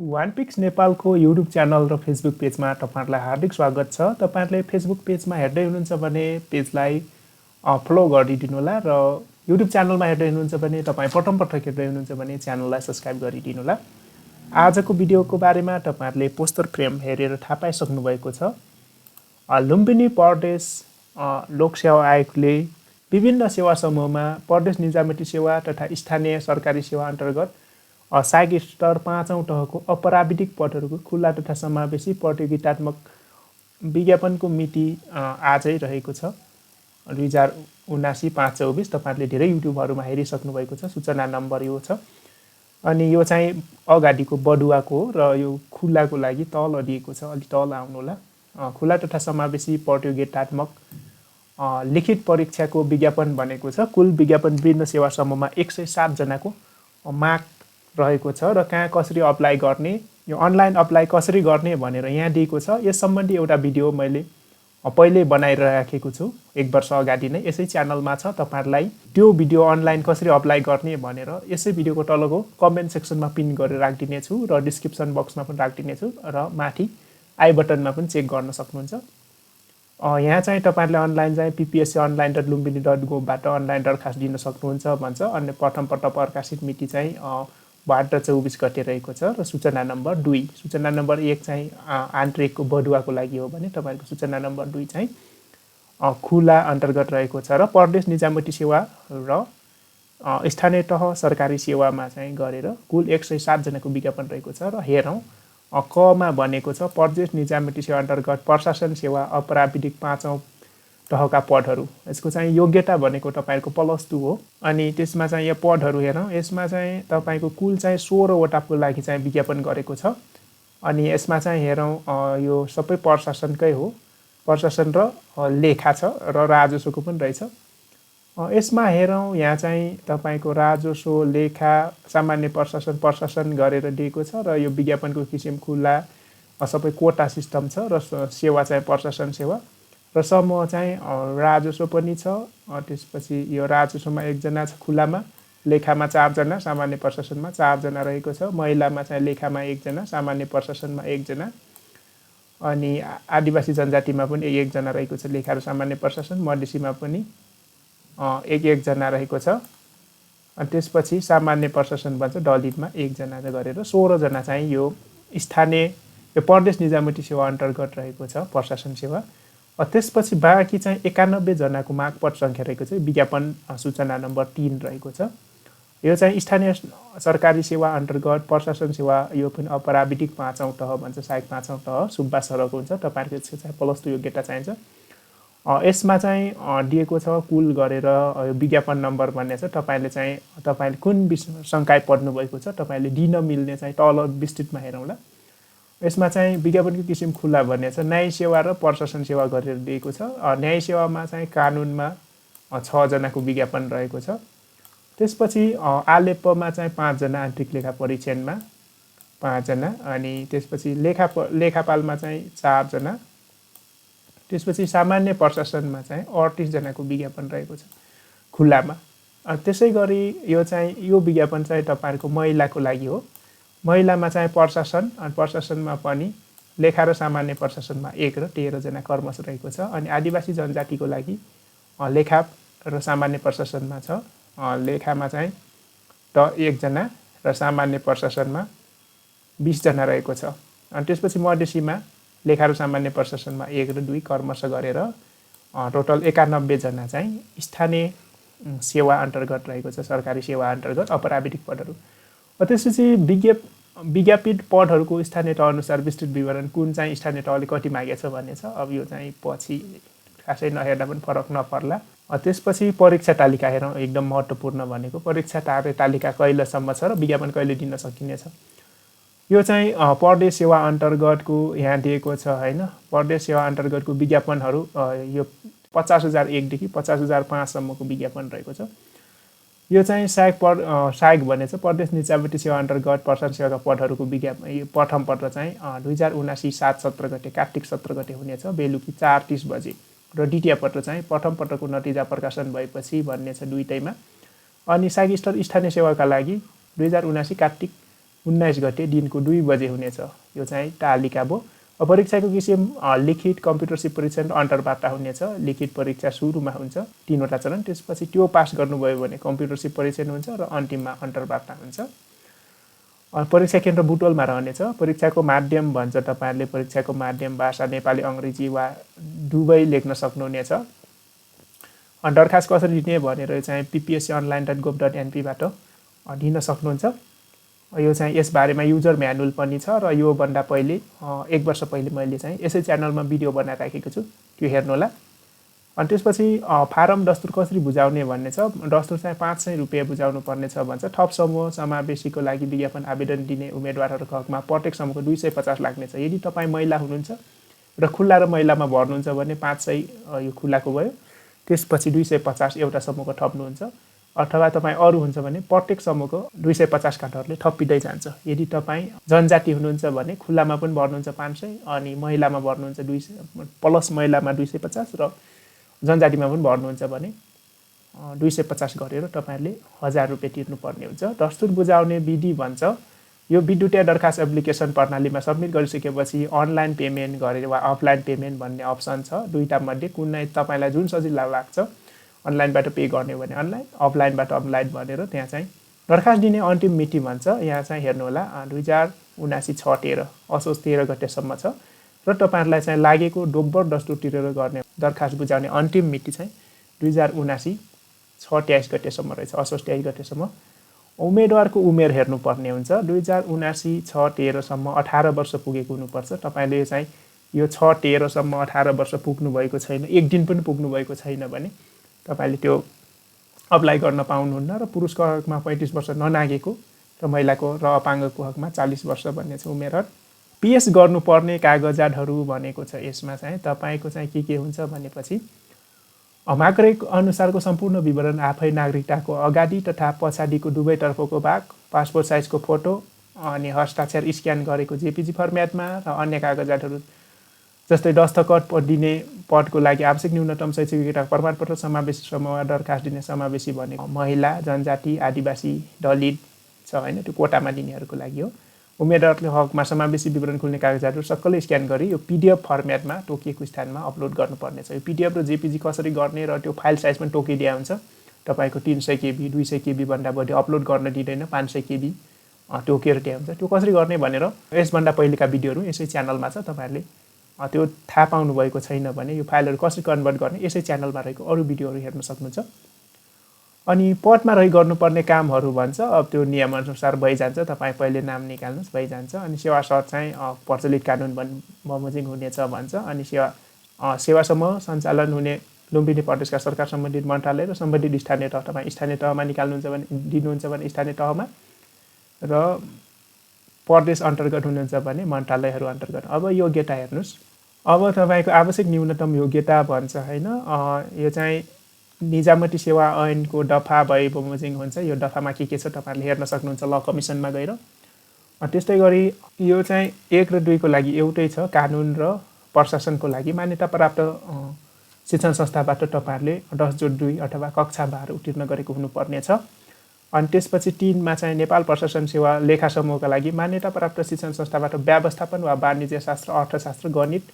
OnePix नेपालको YouTube channel र Facebook पेजमा तपाईहरुलाई हार्दिक स्वागत छ। तपाईहरुले फेसबुक पेजमा हेर्दै हुनुहुन्छ भने पेजलाई फलो गरिदिनु होला र युट्युब च्यानलमा हेर्दै हुनुहुन्छ भने तपाई प्रथम पटक हेर्दै हुनुहुन्छ भने च्यानललाई सब्स्क्राइब गरिदिनु होला। आजको भिडियोको बारेमा तपाईहरुले पोस्टर फ्रेम हेरेर थाहा पाइसक्नु भएको छ। लुम्बिनी प्रदेश लोकसेवा आयोगले विभिन्न सेवा समूहमा प्रदेश निजामती सेवा तथा स्थानीय सरकारी सेवा अन्तर्गत सहायक स्तर 5औं तहको अपराविधिक पदहरूको खुला तथा समावेशी प्रतियोगितात्मक विज्ञापनको मिति आजै रहेको छ। 2079-524 तपाईहरुले धेरै युट्युबहरुमा हेरिसक्नु भएको छ। सूचना नम्बर यो छ। अनि यो चाहिँ अगाडिको बडुवाको हो र यो खुलाको लागि तल दिएको छ। अलि तल आउनु होला। खुला तथा समावेशी प्रतियोगितात्मक लिखित परीक्षाको विज्ञापन बनेको छ। कुल विज्ञापन विभिन्न सेवा समूहमा 107 जनाको माग रहेको छ र कहाँ कसरी अप्लाई गर्ने, यो अनलाइन अप्लाई कसरी गर्ने भनेर यहाँ दिएको छ। यस सम्बन्धी एउटा भिडियो मैले पहिले बनाइराखेको छु 1 वर्ष अगाडि नै। यसै च्यानलमा छ। तपाईहरुलाई त्यो भिडियो अनलाइन कसरी अप्लाई गर्ने भनेर यसै भिडियोको तलको कमेन्ट सेक्सनमा पिन गरेर राख्दिने छु र डिस्क्रिप्सन बक्समा पनि राख्दिने छु र माथि आई बटनमा पनि चेक गर्न सक्नुहुन्छ। यहाँ चाहिँ तपाईहरुले अनलाइन चाहिँ ppsc.online.lumbini.go बाट अनलाइन दरखास्त दिन सक्नुहुन्छ भन्छ। अनि प्रथम पटक प्रकाशित मिति चाहिँ 12-24 गते रहेको छ र सूचना नम्बर 2। सूचना नम्बर 1 चाहिँ आन्तरिकको बडुवाको लागि हो भने तपाईहरुको सूचना नम्बर 2 चाहिँ खुला अन्तर्गत रहेको छ र प्रदेश निजामती सेवा र स्थानीय तह सरकारी सेवामा चाहिँ गरेर कुल 107 जनाको विज्ञापन रहेको छ। र हेरौं कमा बनेको छ प्रदेश निजामती सेवा अन्तर्गत प्रशासन सेवा अपराविधिक 5औं तहका पदहरू। यसको चाहिँ योग्यता भनेको तपाईहरुको +2 हो। अनि त्यसमा चाहिँ यो पदहरू हेरौं। यसमा चाहिँ तपाईको कुल चाहिँ 16 वटाको लागि चाहिँ विज्ञापन गरेको छ। अनि यसमा चाहिँ हेरौं यो सबै प्रशासनकै हो। प्रशासन र लेखा छ र राजस्वको पनि रहेछ। यसमा हेरौं यहाँ चाहिँ तपाईको राजस्व, लेखा, सामान्य प्रशासन गरेर दिएको छ र यो विज्ञापनको किसिम खुला सबै कोटा सिस्टम छ र सेवा चाहिँ प्रशासन सेवा र समूह चाहिँ राजस्व पनि छ। त्यसपछि यो राजस्वमा 1 जना छ, खुलामा, लेखामा 4 जना, सामान्य प्रशासनमा 4 जना रहेको छ। महिलामा चाहिँ लेखामा 1 जना, सामान्य प्रशासनमा 1 जना। अनि आदिवासी जनजातिमा पनि 1 जना रहेको छ लेखा र सामान्य प्रशासन। मधेसीमा पनि 1 जना रहेको छ। अनि त्यसपछि सामान्य प्रशासन भन्छ दलितमा 1 जना गरेर 16 जना चाहिँ यो स्थानीय यो प्रदेश निजामती सेवा अन्तर्गत रहेको छ प्रशासन सेवा। त्यसपछि बाँकी चाहिँ 91 जनाको मागपत्र संख्या रहेको छ। विज्ञापन सूचना नम्बर 3 रहेको छ। यो चाहिँ स्थानीय सरकारी सेवा अन्तर्गत प्रशासन सेवा। यो पनि अपराविधिक 5औं तह भन्छ। सहायक 5औं तह सुब्बा सरको हुन्छ। तपाईहरुको चाहिँ +2 योग्यता चाहिन्छ। यसमा चाहिँ दिएको छ कुल गरेर यो विज्ञापन नम्बर भन्ने छ। तपाईले कुन संकाय पढ्नु भएको छ तपाईले दिन मिल्ने चाहिँ तल विस्तृतमा हेरौँला। यसमा चाहिँ विज्ञापनको किसिम खुला भन्ने छ। न्याय सेवा र प्रशासन सेवा गरेर दिएको छ। न्याय सेवामा चाहिँ कानुनमा 6 जनाको विज्ञापन रहेको छ। त्यसपछि आलेपमा चाहिँ 5 जना, आन्तरिक लेखा परीक्षणमा 5 जना। अनि त्यसपछि लेखापालमा चाहिँ 4 जना। त्यसपछि सामान्य प्रशासनमा चाहिँ 38 जनाको विज्ञापन रहेको छ खुलामा। त्यसैगरी यो चाहिँ यो विज्ञापन चाहिँ तपाईहरुको महिलाको लागि हो। महिलामा चाहिँ प्रशासन, अनि प्रशासनमा पनि लेखा र सामान्य प्रशासनमा 1 र 13 जना कर्मचारी रहेको छ। अनि आदिवासी जनजातिको लागि लेखा र सामान्य प्रशासनमा छ। लेखामा चाहिँ 1 जना र सामान्य प्रशासनमा 20 जना रहेको छ। अनि त्यसपछि मधेसीमा लेखा र सामान्य प्रशासनमा 1 र 2 कर्मचारी गरेर टोटल 91 जना चाहिँ स्थानीय सेवा अन्तर्गत रहेको छ। सरकारी सेवा अन्तर्गत अपराविधिक पदहरू। त्यसपछि विज्ञापित पदहरूको स्थानीय तह अनुसार विस्तृत विवरण कुन चाहिँ स्थानीय तहले कति मागेछ भन्ने छ। अब यो चाहिँ पछि खासै नहेर्दा पनि फरक नपर्ला। त्यसपछि परीक्षा तालिका हेरौँ। एकदम महत्त्वपूर्ण भनेको परीक्षा तालिका कहिलेसम्म छ र विज्ञापन कहिले दिन सकिनेछ। यो चाहिँ प्रदेश सेवा अन्तर्गतको यहाँ दिएको छ हैन। प्रदेश सेवा अन्तर्गतको विज्ञापनहरू यो 50,001 देखि 50,005 सम्मको विज्ञापन रहेको छ। यो चाहिँ सहायक भने चाहिँ प्रदेश निजामती सेवा अन्तर्गत प्रशासन सेवाका पदहरूको विज्ञापन। यो प्रथम पत्र चाहिँ 2079-7 गते कार्तिक 17 गते हुनेछ बेलुकी 4:30 बजे। र द्वितीय पत्र चाहिँ प्रथम पत्रको नतिजा प्रकाशन भएपछि भन्ने छ दुईटैमा। अनि सहायक स्तर स्थानीय सेवाका लागि 2079 कार्तिक 19 गते दिनको 2 बजे हुनेछ। यो चाहिँ तालिका भयो। परीक्षाको किसिम लिखित कम्प्युटरसिप परीक्षा र अन्तर्वार्ता हुनेछ। लिखित परीक्षा सुरुमा हुन्छ 3वटा चरण, त्यसपछि त्यो पास गर्नुभयो भने कम्प्युटरसिप परीक्षा हुन्छ र अन्तिममा अन्तर्वार्ता हुन्छ। परीक्षा केन्द्र बुटवलमा रहनेछ। परीक्षाको माध्यम भन्छ तपाईहरुले परीक्षाको माध्यम भाषा नेपाली अंग्रेजी वा दुवै लेख्न सक्नुहुनेछ। दरखास्त कसरी दिने भनेर चाहिँ ppsconline.gov.np बाट दिन सक्नुहुन्छ। यो चाहिँ यस बारेमा युजर म्यानुअल पनि छ र यो भन्दा पहिले 1 वर्ष पहिले मैले चाहिँ यसै च्यानलमा भिडियो बनाएर राखेको छु, त्यो हेर्नु होला। अनि त्यसपछि फारम दस्तुर कसरी बुझाउने भन्ने छ। दस्तुर चाहिँ 500 रुपैयाँ बुझाउनु पर्ने छ भन्छ। थप समूह समावेशीको लागि विज्ञापन आवेदन दिने उम्मेदवारहरूको हकमा प्रत्येक समूहको 250 लाग्नेछ। यदि तपाईँ महिला हुनुहुन्छ र खुल्ला र महिलामा भर्नुहुन्छ भने 500 यो खुल्लाको भयो, त्यसपछि 250 एउटा समूहको थप्नुहुन्छ। अथवा तपाईँ अरू हुन्छ भने प्रत्येक समूहको 250 काठहरूले थपिँदै जान्छ। यदि तपाईँ जनजाति हुनुहुन्छ भने खुल्लामा पनि भर्नुहुन्छ 500 अनि महिलामा भर्नुहुन्छ 200 प्लस महिलामा 250 र जनजातिमा पनि भर्नुहुन्छ भने 250 गरेर तपाईहरुले 1000 रुपैयाँ तिर्नुपर्ने हुन्छ। दस्तुर बुझाउने विधि भन्छ यो विद्युतीय दरखास्त एप्लिकेसन प्रणालीमा सबमिट गरिसकेपछि अनलाइन पेमेन्ट गरेर वा अफलाइन पेमेन्ट भन्ने अप्सन छ। दुईटा मध्ये कुनै तपाईलाई जुन सजिलो लाग्छ अनलाइनबाट पे गर्ने भने अनलाइन, अफलाइनबाट अफलाइन भनेर त्यहाँ चाहिँ दरखास्त दिने अन्तिम मिति भन्छ। यहाँ चाहिँ हेर्नु होला 2079-6-13 असोज 13 गतेसम्म छ र तपाईहरुलाई चाहिँ लागेको डोब्बर दस्तुर तिरेर गर्ने दरखास्त बुझाउने अन्तिम मिति चाहिँ 2079-6-23 गतेसम्म रहेछ, असोज 23 गतेसम्म। उम्मेदवारको उमेर हेर्नुपर्ने हुन्छ। 2079-6-13 सम्म 18 वर्ष पुगेको हुनुपर्छ। तपाईले चाहिँ यो 6-13 सम्म 18 वर्ष पुग्नु भएको छैन, एक दिन पनि पुग्नु भएको छैन भने तपाईले त्यो अप्लाई गर्न पाउनुहुन्न र पुरुषको हकमा 35 वर्ष ननागेको र महिलाको र अपाङ्गको हकमा 40 वर्ष भन्ने छ उमेर। पेश गर्नुपर्ने कागजातहरू भनेको छ यसमा चाहिँ तपाईको चाहिँ के हुन्छ भनेपछि माग्रेक अनुसारको सम्पूर्ण विवरण आफै नागरिकताको अगाडि तथा पछाडिको दुवैतर्फको भाग, पासपोर्ट साइजको फोटो अनि हस्ताक्षर स्क्यान गरेको जेपीजी फर्मेटमा र अन्य कागजातहरू जस्तै दस्तखत दिने पदको लागि आवश्यक न्यूनतम शैक्षिक योग्यताको प्रमाणपत्र, समावेशी समूहमा दरखास्त दिने समावेशी भनेको महिला, जनजाति, आदिवासी, दलित छ हैन, त्यो कोटामा दिनेहरूको लागि हो। उम्मेदवारले हकमा समावेशी विवरण खुल्ने कागजातहरू सक्कलै स्क्यान गरी यो पीडीएफ फर्मेटमा तोकिएको स्थानमा अपलोड गर्नुपर्ने छ। यो पीडीएफ र जेपीजी कसरी गर्ने र त्यो फाइल साइज पनि तोकिदिया हुन्छ। तपाईको 300 केबी 200 केबी भन्दा बढी अपलोड गर्न दिँदैन, 500 केबी तोकेर त्यहाँ हुन्छ। त्यो कसरी गर्ने भनेर यसभन्दा पहिलेका भिडियोहरू यसै च्यानलमा छ। तपाईहरुले त्यो थाहा पाउनु भएको छैन भने यो फाइलहरू कसरी कन्भर्ट गर्ने यसै च्यानलमा रहेको अरू भिडियोहरू हेर्न सक्नुहुन्छ। अनि पदमा रही गर्नुपर्ने कामहरू भन्छ। अब त्यो नियमअनुसार भइजान्छ। तपाईँ पहिले नाम निकाल्नुहोस्, भइजान्छ। अनि सेवा शर्त चाहिँ प्रचलित कानुन बमोजिम हुनेछ भन्छ। अनि सेवा समूह सञ्चालन हुने लुम्बिनी प्रदेशका सरकार सम्बन्धित मन्त्रालय र सम्बन्धित स्थानीय तह, तपाईँ स्थानीय तहमा निकाल्नुहुन्छ भने दिनुहुन्छ भने स्थानीय तहमा र प्रदेश अन्तर्गत हुनुहुन्छ भने मन्त्रालयहरू अन्तर्गत। अब योग्यता हेर्नुहोस्। अब तपाईको आवश्यक न्यूनतम योग्यता भन्छ हैन। यो चाहिँ निजामती सेवा ऐनको दफा भए बमोजिम हुन्छ। यो दफामा के छ तपाईहरुले हेर्न सक्नुहुन्छ ल कमिसनमा गएर। त्यस्तै गरी यो चाहिँ 1 र 2 को लागि एउटै छ। कानुन र प्रशासनको लागि मान्यता प्राप्त शिक्षण संस्थाबाट तपाईहरुले 10/2 अथवा कक्षा 12 उत्तीर्ण गरेको हुनुपर्ने छ। अनि त्यसपछि 3 मा चाहिँ नेपाल प्रशासन सेवा लेखा समूहका लागि मान्यता प्राप्त शिक्षण संस्थाबाट व्यवस्थापन वा वाणिज्य शास्त्र, अर्थशास्त्र, गणित,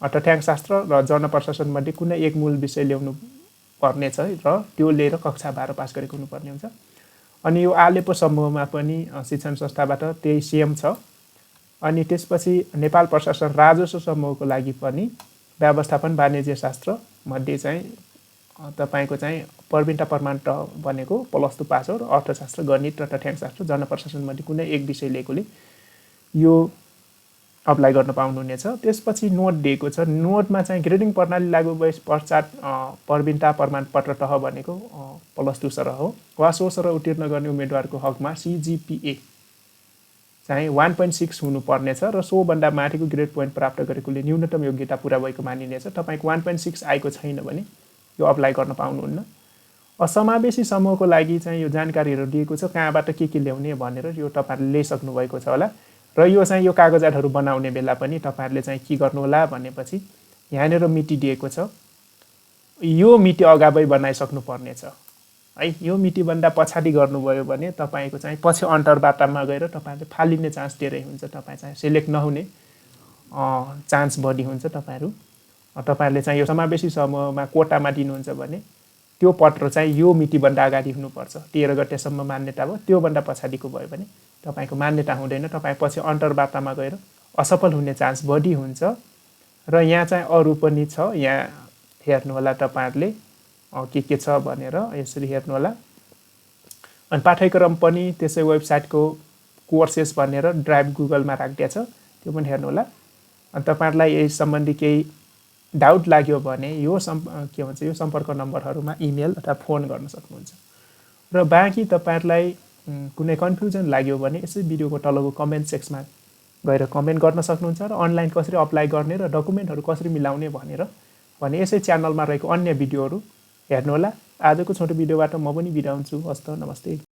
तथ्याङ्कशास्त्र र जनप्रशासन मध्ये कुनै एक मूल विषय ल्याउनु पर्ने छ र त्यो लिएर कक्षा 12 पास गरेको हुनुपर्ने हुन्छ। अनि यो आलेपो समूहमा पनि शिक्षण संस्थाबाट त्यही सेम छ। अनि त्यसपछि नेपाल प्रशासन राजस्व समूहको लागि पनि व्यवस्थापन वाणिज्य शास्त्र मध्ये चाहिँ तपाईको चाहिँ प्रवीणता प्रमाणपत्र बनेको +2 पास हो र अर्थशास्त्र, गणित र तथ्याङ्कशास्त्र, जनप्रशासन मध्ये कुनै एक विषय लिएकोले यो अप्लाई गर्न पाउनुहुनेछ। त्यसपछि नोट दिएको छ। नोटमा चाहिँ ग्रेडिङ प्रणाली लागू भए पश्चात प्रवीणता प्रमाणपत्र तह भनेको +2 सरह हो वा सो सरह उत्तीर्ण गर्ने उम्मेदवारको हकमा CGPA चाहिँ 1.6 हुनुपर्ने छ र सो भन्दा माथिको ग्रेड पोइन्ट प्राप्त गरेकोले न्यूनतम योग्यता पूरा भएको मानिनेछ। तपाईको 1.6 आएको छैन भने यो अप्लाई गर्न पाउनुहुन्न। समावेशी समूहको लागि चाहिँ यो जानकारीहरू दिएको छ, कहाँबाट के ल्याउने भनेर यो तपाईहरुले लिइसक्नु भएको छ होला। र यो चाहिँ यो कागजातहरू बनाउने बेला पनि तपाईहरुले चाहिँ के गर्नु होला भनेपछि यहाँनेर मिति दिएको छ। यो मिति अगावै बनाइसक्नु पर्ने छ। है यो मितिभन्दा पछाडि गर्नुभयो भने तपाईँको चाहिँ पछि अन्तर्वार्तामा गएर तपाईँले फालिने चान्स धेरै हुन्छ, तपाईँ चाहिँ सिलेक्ट नहुने चान्स बढी हुन्छ। तपाईँहरूले चाहिँ यो समावेशी समूहमा कोटामा दिनुहुन्छ भने त्यो पत्र चाहिँ यो मितिभन्दा अगाडि हुनुपर्छ, 13 गतेसम्म मान्यता भयो, त्योभन्दा पछाडिको भयो भने तपाईँको मान्यता हुँदैन, तपाईँ पछि अन्तर्वार्तामा गएर असफल हुने चान्स बढी हुन्छ। र यहाँ चाहिँ अरू पनि छ, यहाँ हेर्नुहोला तपाईँहरूले के छ भनेर यसरी हेर्नुहोला। अनि पाठ्यक्रम पनि त्यसै वेबसाइटको कोर्सेस भनेर ड्राइभ गुगलमा राखिदिएको छ, त्यो पनि हेर्नुहोला। अनि तपाईँहरूलाई यही सम्बन्धी केही डाउट लाग्यो भने यो यो सम्पर्क नम्बरहरूमा इमेल अथवा फोन गर्न सक्नुहुन्छ। र बाँकी तपाईँहरूलाई कुनै कन्फ्युजन लाग्यो भने यसै भिडियोको तलको कमेन्ट सेक्सनमा गएर कमेन्ट गर्न सक्नुहुन्छ। र अनलाइन कसरी अप्लाई गर्ने र डकुमेन्टहरू कसरी मिलाउने भने यसै च्यानलमा रहेको अन्य भिडियोहरू हेर्नुहोला। आजको छोटो भिडियोबाट म पनि बिदा हुन्छु। हस्त, नमस्ते।